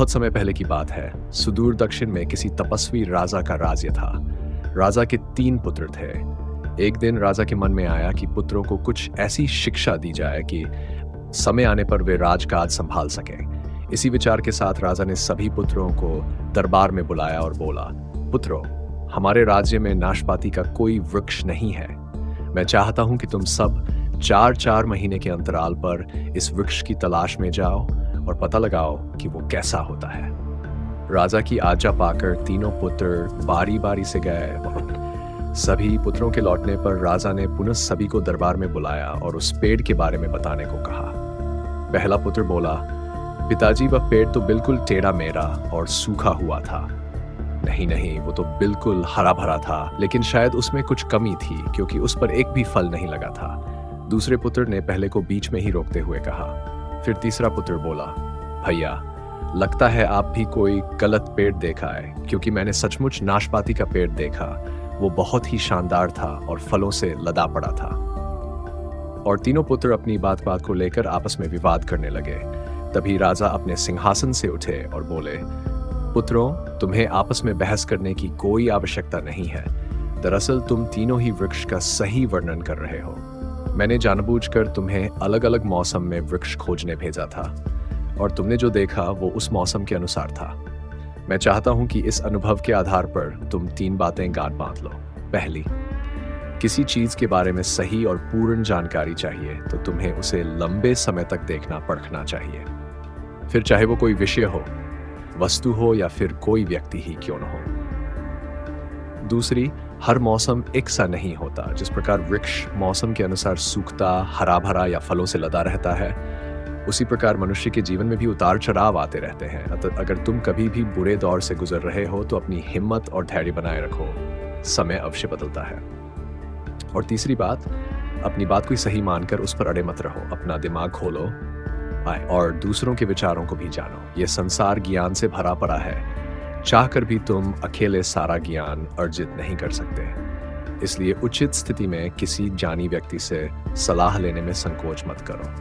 बहुत समय पहले की बात है। सुदूर दक्षिण में किसी तपस्वी राजा का राज्य था। राजा के 3 पुत्र थे। एक दिन राजा के मन में आया कि पुत्रों को कुछ ऐसी शिक्षा दी जाए कि समय आने पर वे राजकाज संभाल सकें। इसी विचार के साथ राजा ने सभी पुत्रों को दरबार में बुलाया और बोला, पुत्रों, हमारे राज्य में नाशपाती का कोई वृक्ष नहीं है। मैं चाहता हूं कि तुम सब 4-4 महीने के अंतराल पर इस वृक्ष की तलाश में जाओ और पता लगाओ कि वो कैसा होता है। राजा की आज्ञा पाकर तीनों पुत्र बारी बारी से गए और सभी पुत्रों के लौटने पर राजा ने पुनः सभी को दरबार में बुलाया और उस पेड़ के बारे में बताने को कहा। पहला पुत्र बोला, पिताजी, वह पेड़ तो बिल्कुल टेढ़ा मेढ़ा और सूखा हुआ था। नहीं, वो तो बिल्कुल हरा भरा था, लेकिन शायद उसमें कुछ कमी थी क्योंकि उस पर एक भी फल नहीं लगा था। दूसरे पुत्र ने पहले को बीच में ही रोकते हुए कहा। फिर तीसरा पुत्र बोला, भैया, लगता है आप भी कोई गलत पेड़ देखा है, क्योंकि मैंने सचमुच नाशपाती का पेड़ देखा। वो बहुत ही शानदार था और फलों से लदा पड़ा था। और तीनों पुत्र अपनी बात को लेकर आपस में विवाद करने लगे। तभी राजा अपने सिंहासन से उठे और बोले, पुत्रों, तुम्हें आपस में बहस करने की कोई आवश्यकता नहीं है। दरअसल तुम तीनों ही वृक्ष का सही वर्णन कर रहे हो। मैंने जानबूझकर तुम्हें अलग अलग मौसम में वृक्ष खोजने भेजा था और तुमने जो देखा वो उस मौसम के अनुसार था। मैं चाहता हूं कि इस अनुभव के आधार पर तुम 3 बातें गांठ बांध लो। पहली, किसी चीज के बारे में सही और पूर्ण जानकारी चाहिए तो तुम्हें उसे लंबे समय तक देखना परखना चाहिए, फिर चाहे वो कोई विषय हो, वस्तु हो या फिर कोई व्यक्ति ही क्यों न हो। दूसरी, हर मौसम एक सा नहीं होता। जिस प्रकार वृक्ष मौसम के अनुसार सूखता, हरा भरा या फलों से लदा रहता है, उसी प्रकार मनुष्य के जीवन में भी उतार चढ़ाव आते रहते हैं। अगर तुम कभी भी बुरे दौर से गुजर रहे हो तो अपनी हिम्मत और धैर्य बनाए रखो, समय अवश्य बदलता है। और तीसरी बात, अपनी बात को सही मानकर उस पर अड़े मत रहो। अपना दिमाग खोलो और दूसरों के विचारों को भी जानो। ये संसार ज्ञान से भरा पड़ा है। चाहकर भी तुम अकेले सारा ज्ञान अर्जित नहीं कर सकते। इसलिए उचित स्थिति में किसी जानी व्यक्ति से सलाह लेने में संकोच मत करो।